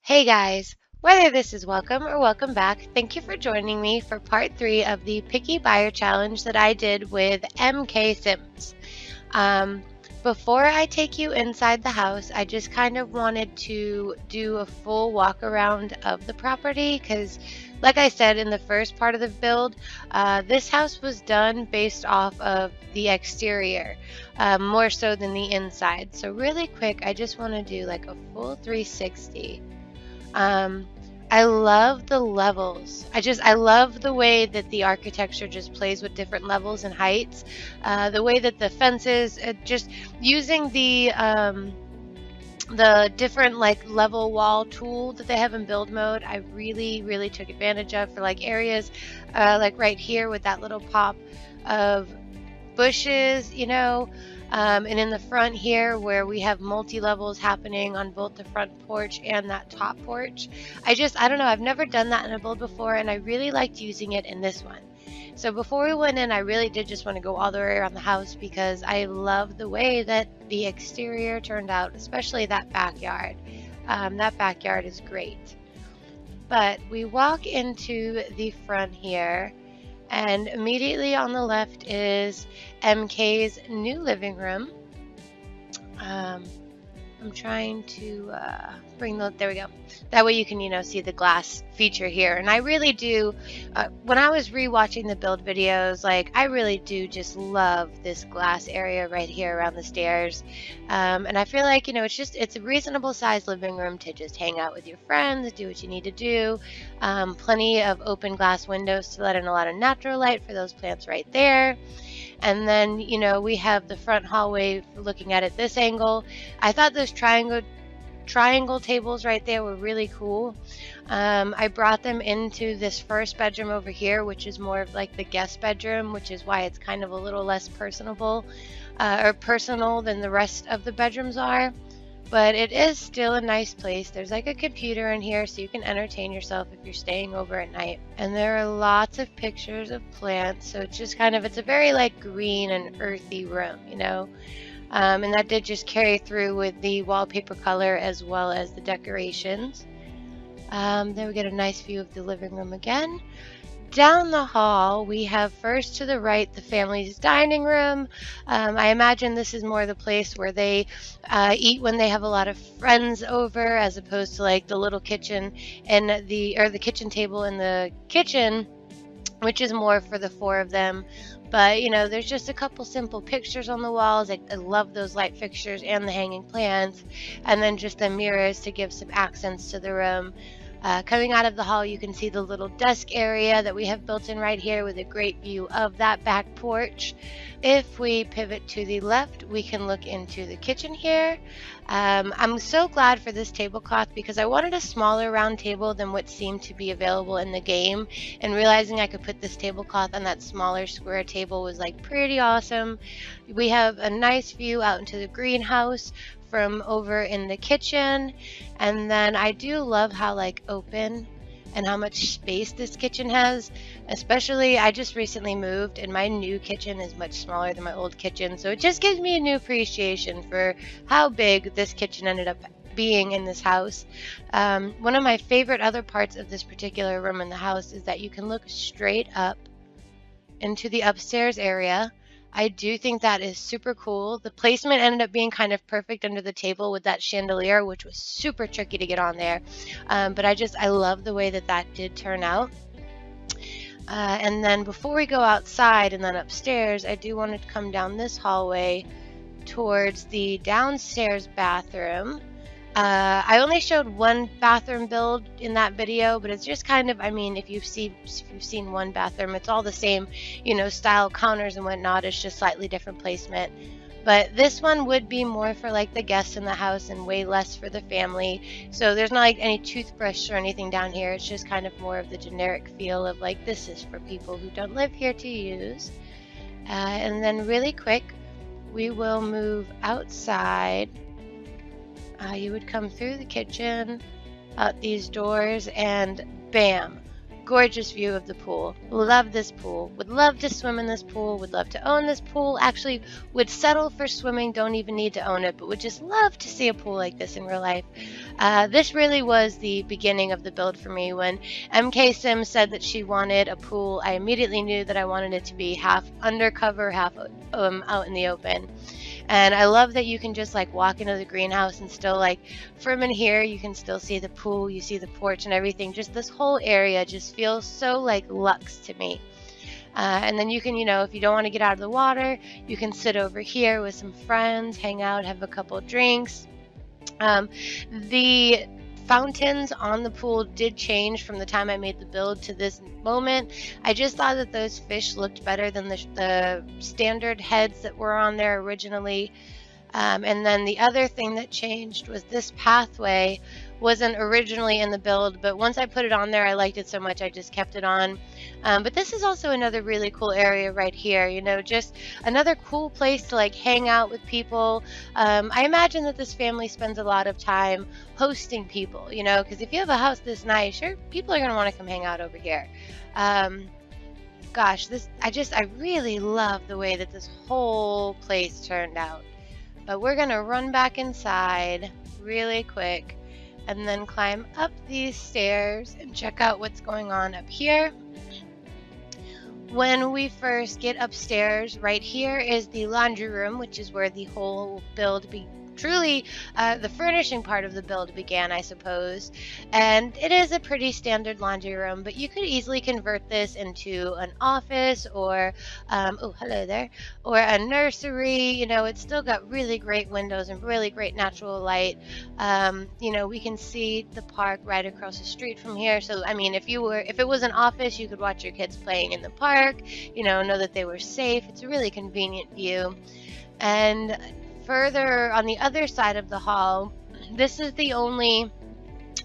Hey guys, whether this is welcome or welcome back, thank you for joining me for part 3 of the Picky Buyer Challenge that I did with MK Sims. Um, Before I take you inside the house, I just kind of wanted to do a full walk around of the property because, like I said in the first part of the build, this house was done based off of the exterior, more so than the inside. So really quick, I just want to do like a full 360. um, I love the levels. I love the way that the architecture just plays with different levels and heights. The way that the fences, just using the different like level wall tool that they have in build mode, I really took advantage of for like areas like right here with that little pop of bushes, and in the front here where we have multi-levels happening on both the front porch and that top porch. I don't know, I've never done that in a build before, and I really liked using it in this one. So before we went in, I really did just want to go all the way around the house because I love the way that the exterior turned out, especially that backyard. That backyard is great. But we walk into the front here, and immediately on the left is MK's new living room. I'm trying to bring there we go. That way you can, see the glass feature here. And I really do, when I was rewatching the build videos, like I really do just love this glass area right here around the stairs. And I feel like, it's a reasonable sized living room to just hang out with your friends, do what you need to do. Plenty of open glass windows to let in a lot of natural light for those plants right there. And then, we have the front hallway looking at it this angle. I thought those triangle tables right there were really cool. I brought them into this first bedroom over here, which is more of like the guest bedroom, which is why it's kind of a little less personable or personal than the rest of the bedrooms are. But it is still a nice place. There's like a computer in here so you can entertain yourself if you're staying over at night. And there are lots of pictures of plants. So it's just it's a very like green and earthy room, and that did just carry through with the wallpaper color as well as the decorations. There we get a nice view of the living room again. Down the hall, we have first to the right the family's dining room. I imagine this is more the place where they eat when they have a lot of friends over, as opposed to like the little kitchen and the kitchen table in the kitchen, which is more for the 4 of them. But there's just a couple simple pictures on the walls. I love those light fixtures and the hanging plants, and then just the mirrors to give some accents to the room. Coming out of the hall, you can see the little desk area that we have built in right here with a great view of that back porch. If we pivot to the left, we can look into the kitchen here. I'm so glad for this tablecloth because I wanted a smaller round table than what seemed to be available in the game, and realizing I could put this tablecloth on that smaller square table was like pretty awesome. We have a nice view out into the greenhouse from over in the kitchen, and then I do love how like open and how much space this kitchen has. Especially, I just recently moved and my new kitchen is much smaller than my old kitchen, so it just gives me a new appreciation for how big this kitchen ended up being in this house. One of my favorite other parts of this particular room in the house is that you can look straight up into the upstairs area. I do think that is super cool. The placement ended up being kind of perfect under the table with that chandelier, which was super tricky to get on there. But I love the way that that did turn out. And then before we go outside and then upstairs, I do want to come down this hallway towards the downstairs bathroom. I only showed one bathroom build in that video, but it's just if you've seen one bathroom, it's all the same, style counters and whatnot. It's just slightly different placement. But this one would be more for like the guests in the house and way less for the family. So there's not like any toothbrush or anything down here. It's just kind of more of the generic feel of like, this is for people who don't live here to use. And then really quick, we will move outside. You would come through the kitchen, out these doors, and bam, gorgeous view of the pool. Love this pool. Would love to swim in this pool. Would love to own this pool. Actually, would settle for swimming. Don't even need to own it, but would just love to see a pool like this in real life. This really was the beginning of the build for me. When MK Sim said that she wanted a pool, I immediately knew that I wanted it to be half undercover, half out in the open. And I love that you can just like walk into the greenhouse and still, like, from in here you can still see the pool, you see the porch and everything. Just this whole area just feels so like luxe to me. And then you can, if you don't want to get out of the water, you can sit over here with some friends, hang out, have a couple drinks. The fountains on the pool did change from the time I made the build to this moment. I just thought that those fish looked better than the standard heads that were on there originally. And then the other thing that changed was this pathway wasn't originally in the build, but once I put it on there, I liked it so much I just kept it on. But this is also another really cool area right here, just another cool place to like hang out with people. I imagine that this family spends a lot of time hosting people, because if you have a house this nice, people are going to want to come hang out over here. Gosh, I really love the way that this whole place turned out. But we're going to run back inside really quick and then climb up these stairs and check out what's going on up here. When we first get upstairs, right here is the laundry room, which is where the whole build truly the furnishing part of the build began, I suppose. And it is a pretty standard laundry room, but you could easily convert this into an office or oh, hello there, or a nursery. It's still got really great windows and really great natural light. We can see the park right across the street from here. So I mean, if it was an office, you could watch your kids playing in the park, know that they were safe. It's a really convenient view. And further on the other side of the hall, this is the only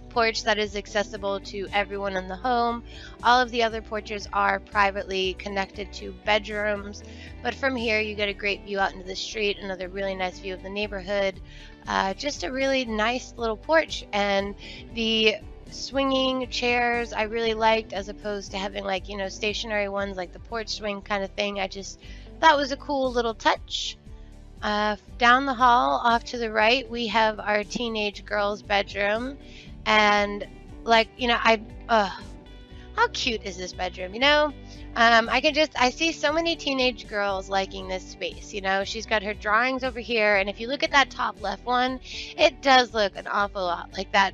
porch that is accessible to everyone in the home. All of the other porches are privately connected to bedrooms, but from here you get a great view out into the street, another really nice view of the neighborhood. Just a really nice little porch, and the swinging chairs I really liked, as opposed to having like stationary ones like the porch swing kind of thing. That was a cool little touch. Down the hall off to the right, we have our teenage girl's bedroom. And like, how cute is this bedroom? I see so many teenage girls liking this space. She's got her drawings over here. And if you look at that top left one, it does look an awful lot like that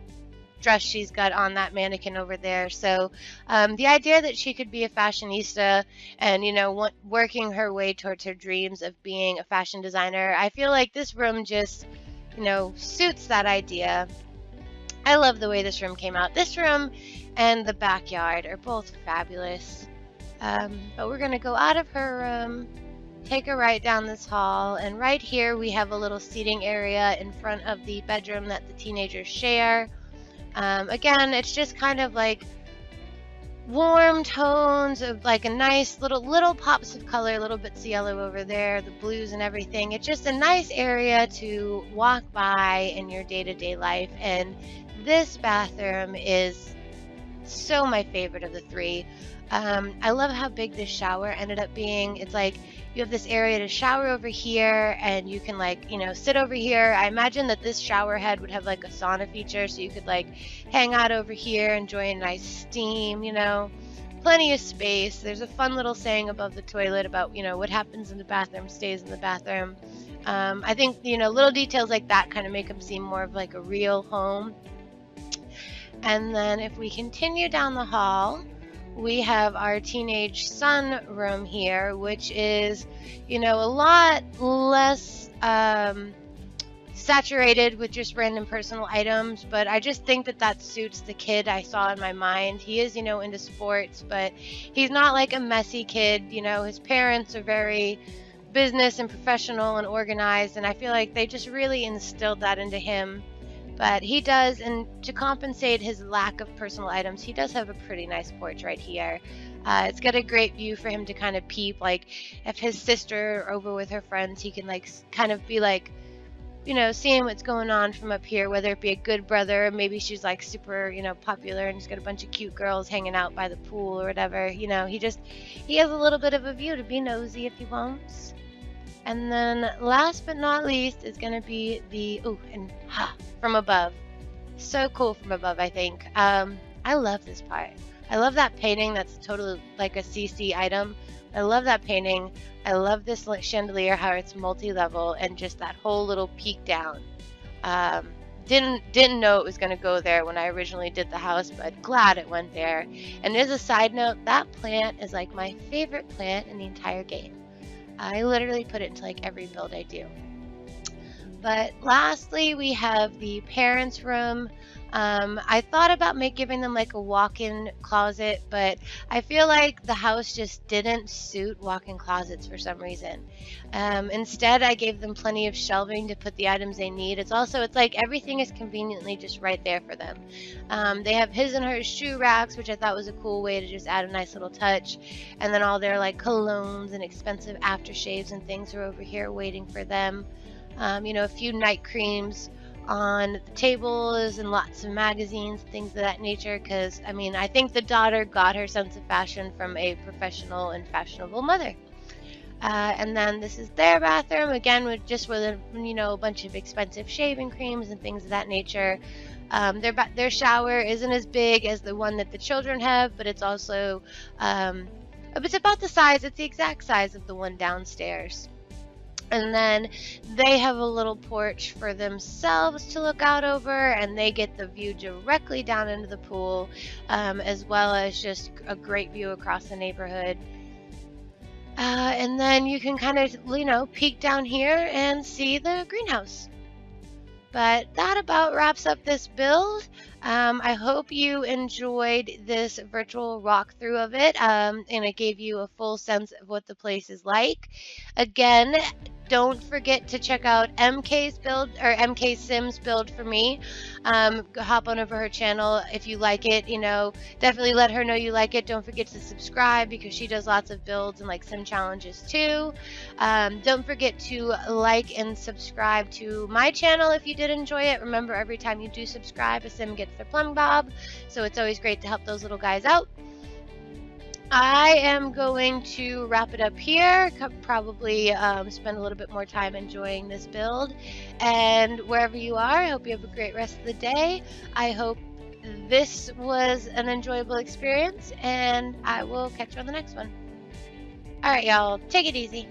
dress she's got on that mannequin over there. So the idea that she could be a fashionista and working her way towards her dreams of being a fashion designer, I feel like this room just suits that idea. I love the way this room came out. This room and the backyard are both fabulous. But we're gonna go out of her room, take a right down this hall, and right here we have a little seating area in front of the bedroom that the teenagers share. Again, it's just kind of like warm tones of like a nice little pops of color, little bits of yellow over there, the blues and everything. It's just a nice area to walk by in your day-to-day life. And this bathroom is so my favorite of the three. I love how big this shower ended up being. It's like you have this area to shower over here, and you can sit over here. I imagine that this shower head would have like a sauna feature, so you could like hang out over here, enjoy a nice steam, plenty of space. There's a fun little saying above the toilet about, what happens in the bathroom stays in the bathroom. I think, little details like that kind of make them seem more of like a real home. And then if we continue down the hall, we have our teenage son room here, which is, a lot less saturated with just random personal items, but I just think that suits the kid I saw in my mind. He is, into sports, but he's not like a messy kid. His parents are very business and professional and organized, and I feel like they just really instilled that into him. But he does, and to compensate his lack of personal items, he does have a pretty nice porch right here. It's got a great view for him to kind of peep. Like if his sister over with her friends, he can kind of be like seeing what's going on from up here, whether it be a good brother, or maybe she's like super, popular and just got a bunch of cute girls hanging out by the pool or whatever. He has a little bit of a view to be nosy if he wants. And then last but not least is going to be from above. So cool from above, I think. I love this part. I love that painting. That's totally like a CC item. I love that painting. I love this chandelier, how it's multi-level, and just that whole little peek down. Didn't know it was going to go there when I originally did the house, but glad it went there. And as a side note, that plant is like my favorite plant in the entire game. I literally put it into like every build I do. But lastly, we have the parents' room. I thought about giving them like a walk-in closet, but I feel like the house just didn't suit walk-in closets for some reason. Instead, I gave them plenty of shelving to put the items they need. It's like everything is conveniently just right there for them. They have his and her shoe racks, which I thought was a cool way to just add a nice little touch. And then all their like colognes and expensive aftershaves and things are over here waiting for them. A few night creams on the tables and lots of magazines, things of that nature, because I think the daughter got her sense of fashion from a professional and fashionable mother. And then this is their bathroom, again with a bunch of expensive shaving creams and things of that nature. Their shower isn't as big as the one that the children have, but it's also it's about the size, it's the exact size of the one downstairs. And then they have a little porch for themselves to look out over, and they get the view directly down into the pool, as well as just a great view across the neighborhood. And then you can kind of, peek down here and see the greenhouse. But that about wraps up this build. I hope you enjoyed this virtual walkthrough of it, and it gave you a full sense of what the place is like. Again, don't forget to check out MK's build, or MK Sims build for me. Hop on over her channel if you like it. Definitely let her know you like it. Don't forget to subscribe, because she does lots of builds and like sim challenges too. Don't forget to like and subscribe to my channel if you did enjoy it. Remember, every time you do subscribe, a sim gets their plum bob, so it's always great to help those little guys out. I am going to wrap it up here, probably spend a little bit more time enjoying this build. And wherever you are, I hope you have a great rest of the day. I hope this was an enjoyable experience, and I will catch you on the next one. Alright, y'all, take it easy.